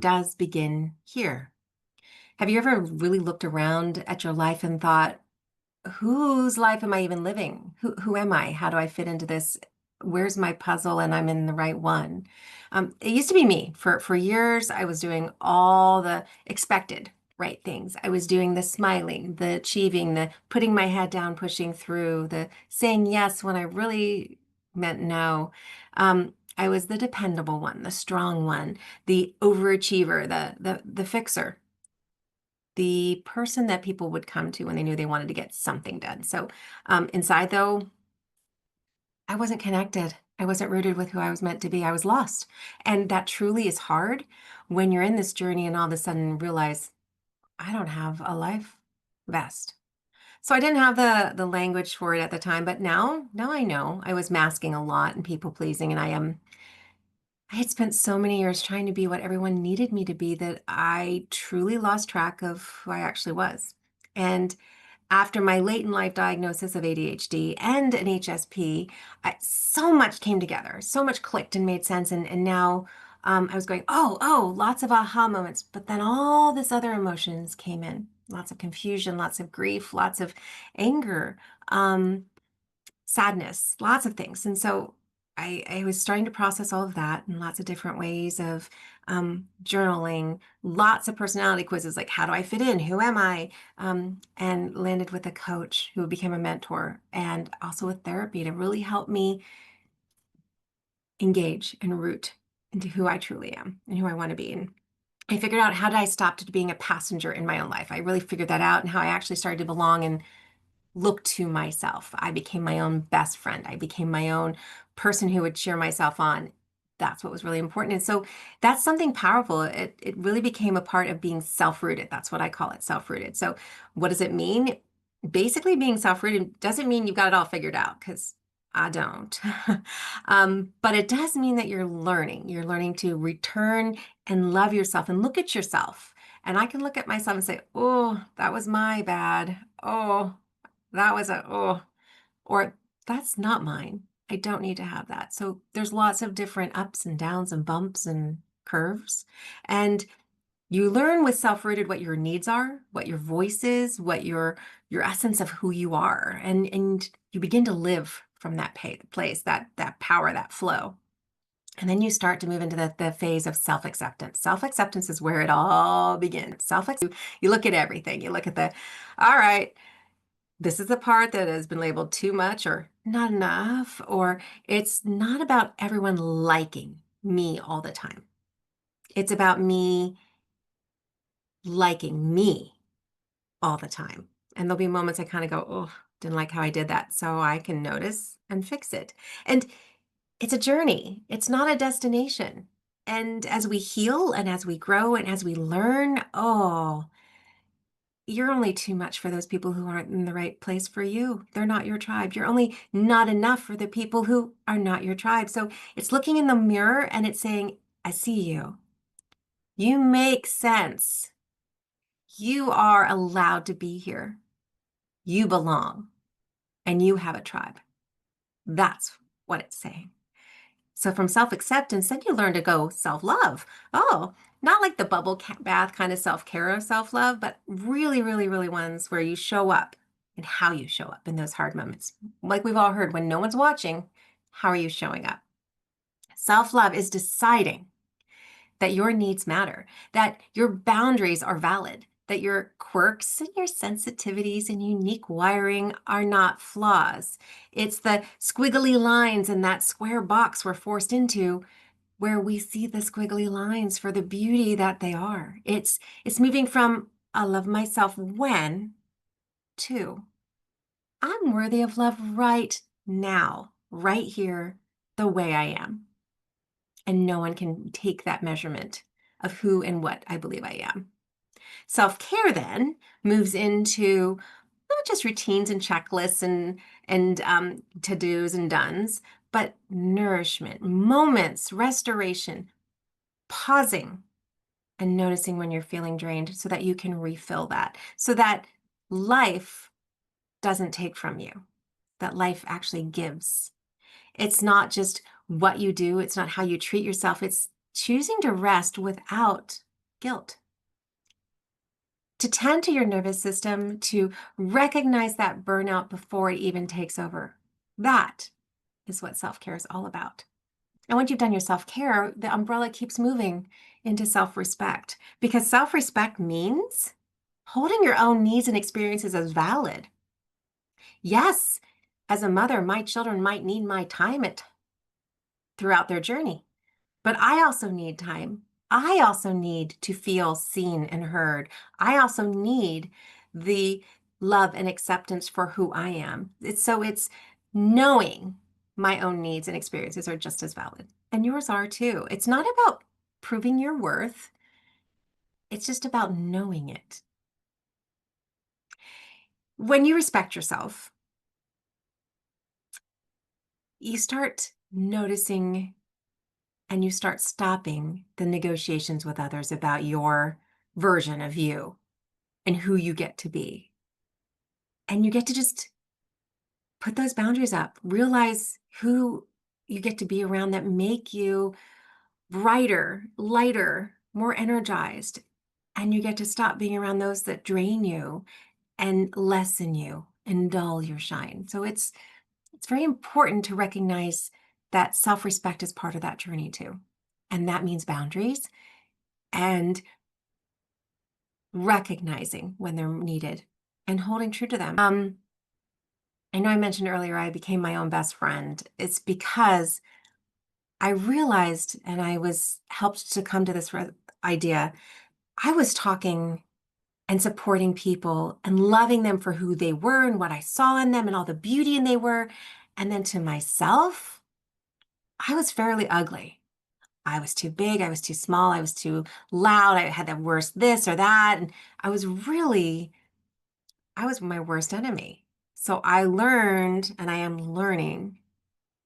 does begin here. Have you ever really looked around at your life and thought, whose life am I even living? Who am I? How do I fit into this? Where's my puzzle? And I'm in the right one. It used to be me. For years, I was doing all the expected right things. I was doing the smiling, the achieving, the putting my head down, pushing through, the saying yes when I really meant no. I was the dependable one, the strong one, the overachiever, the fixer, the person that people would come to when they knew they wanted to get something done. So inside, though, I wasn't connected. I wasn't rooted with who I was meant to be. I was lost. And that truly is hard when you're in this journey and all of a sudden realize, I don't have a life vest. So I didn't have the language for it at the time, but now I know. I was masking a lot and people pleasing, and I had spent so many years trying to be what everyone needed me to be that I truly lost track of who I actually was. And after my late in life diagnosis of ADHD and an HSP, so much came together, so much clicked and made sense. And now I was going, oh, lots of aha moments. But then all this other emotions came in, lots of confusion, lots of grief, lots of anger, um, sadness, lots of things. And so I was starting to process all of that in lots of different ways of journaling, lots of personality quizzes like, how do I fit in? Who am I? And landed with a coach who became a mentor, and also with therapy to really help me engage and root into who I truly am and who I want to be. And I figured out, how did I stop to being a passenger in my own life? I really figured that out, and how I actually started to belong and look to myself. I became my own best friend. I became my own person who would cheer myself on. That's what was really important. And so that's something powerful. It really became a part of being self-rooted. That's what I call it, self-rooted. So what does it mean? Basically, being self-rooted doesn't mean you've got it all figured out, because I don't. But it does mean that you're learning. You're learning to return and love yourself and look at yourself. And I can look at myself and say, oh, that was my bad. Oh, that was or that's not mine. I don't need to have that. So there's lots of different ups and downs and bumps and curves. And you learn with self-rooted what your needs are, what your voice is, what your essence of who you are. And you begin to live from that place, that power, that flow. And then you start to move into the phase of self-acceptance. Self-acceptance is where it all begins. You look at everything. You look at all right, this is the part that has been labeled too much or not enough, or it's not about everyone liking me all the time. It's about me liking me all the time. And there'll be moments I kind of go, oh, didn't like how I did that. So I can notice and fix it. And it's a journey, it's not a destination. And as we heal and as we grow and as we learn, oh, you're only too much for those people who aren't in the right place for you. They're not your tribe. You're only not enough for the people who are not your tribe. So it's looking in the mirror and it's saying, I see you. You make sense. You are allowed to be here. You belong and you have a tribe. That's what it's saying. So from self-acceptance, then you learn to go self-love. Oh, not like the bubble bath kind of self-care of self-love, but really, really, really ones where you show up and how you show up in those hard moments. Like we've all heard, when no one's watching, how are you showing up? Self-love is deciding that your needs matter, that your boundaries are valid, that your quirks and your sensitivities and unique wiring are not flaws. It's the squiggly lines in that square box we're forced into where we see the squiggly lines for the beauty that they are. It's moving from I love myself when to I'm worthy of love right now, right here, the way I am. And no one can take that measurement of who and what I believe I am. Self-care then moves into not just routines and checklists and to-dos and dones, but nourishment, moments, restoration, pausing and noticing when you're feeling drained so that you can refill that, so that life doesn't take from you, that life actually gives. It's not just what you do, it's not how you treat yourself, it's choosing to rest without guilt. To tend to your nervous system, to recognize that burnout before it even takes over. That is what self-care is all about. And once you've done your self-care, the umbrella keeps moving into self-respect, because self-respect means holding your own needs and experiences as valid. Yes, as a mother, my children might need my time throughout their journey, but I also need time. I also need to feel seen and heard. I also need the love and acceptance for who I am. It's knowing my own needs and experiences are just as valid, and yours are too. It's not about proving your worth. It's just about knowing it. When you respect yourself, you start noticing and you start stopping the negotiations with others about your version of you and who you get to be. And you get to just put those boundaries up, realize who you get to be around that make you brighter, lighter, more energized. And you get to stop being around those that drain you and lessen you and dull your shine. So it's very important to recognize that self-respect is part of that journey too. And that means boundaries and recognizing when they're needed and holding true to them. I know I mentioned earlier I became my own best friend. It's because I realized, and I was helped to come to this idea, I was talking and supporting people and loving them for who they were and what I saw in them and all the beauty in they were. And then to myself, I was fairly ugly. I was too big, I was too small, I was too loud, I had the worst this or that. And I was my worst enemy. So I learned, and I am learning,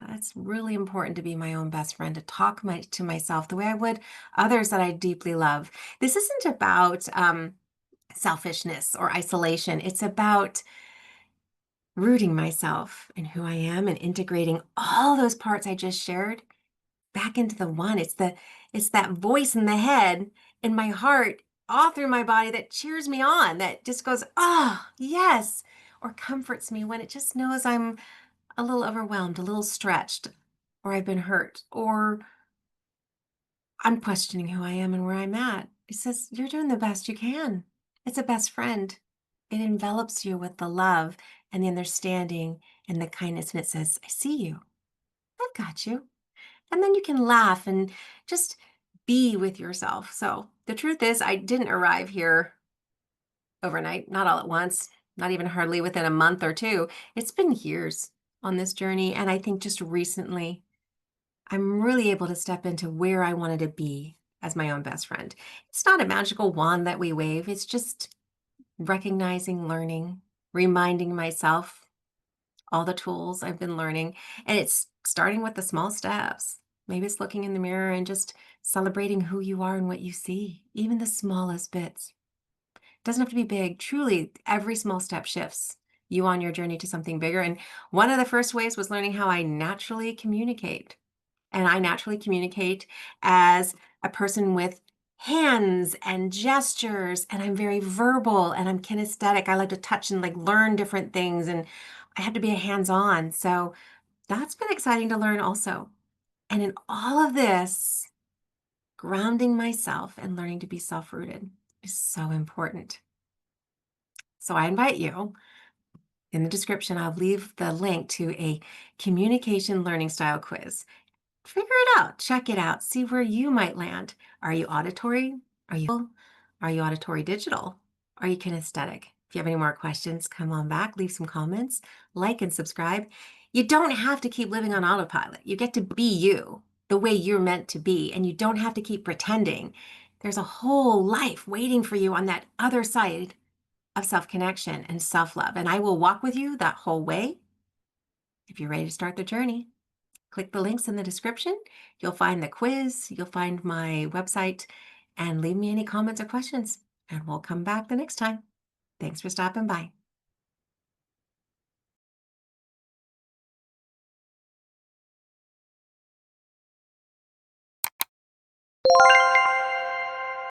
that it's really important to be my own best friend, to talk to myself the way I would others that I deeply love. This isn't about selfishness or isolation. It's about rooting myself in who I am and integrating all those parts I just shared back into the one. It's that voice in the head, in my heart, all through my body that cheers me on, that just goes, oh, yes, or comforts me when it just knows I'm a little overwhelmed, a little stretched, or I've been hurt, or I'm questioning who I am and where I'm at. It says, you're doing the best you can. It's a best friend. It envelops you with the love and the understanding and the kindness. And it says, I see you. I've got you. And then you can laugh and just be with yourself. So the truth is, I didn't arrive here overnight, not all at once, not even hardly within a month or two. It's been years on this journey. And I think just recently, I'm really able to step into where I wanted to be as my own best friend. It's not a magical wand that we wave. It's just recognizing, learning, reminding myself all the tools I've been learning. And it's starting with the small steps. Maybe it's looking in the mirror and just celebrating who you are and what you see, even the smallest bits. Doesn't have to be big. Truly, every small step shifts you on your journey to something bigger. And one of the first ways was learning how I naturally communicate. And I naturally communicate as a person with hands and gestures, and I'm very verbal and I'm kinesthetic. I like to touch and like learn different things, and I have to be a hands-on. So that's been exciting to learn also. And in all of this, grounding myself and learning to be self-rooted is so important. So I invite you, in the description, I'll leave the link to a communication learning style quiz. Figure it out, check it out, see where you might land. Are you auditory? Are you auditory digital? Are you kinesthetic? If you have any more questions, come on back, leave some comments, like and subscribe. You don't have to keep living on autopilot. You get to be you the way you're meant to be, and you don't have to keep pretending. There's a whole life waiting for you on that other side of self-connection and self-love. And I will walk with you that whole way if you're ready to start the journey. Click the links in the description. You'll find the quiz, you'll find my website, and leave me any comments or questions, and we'll come back the next time. Thanks for stopping by.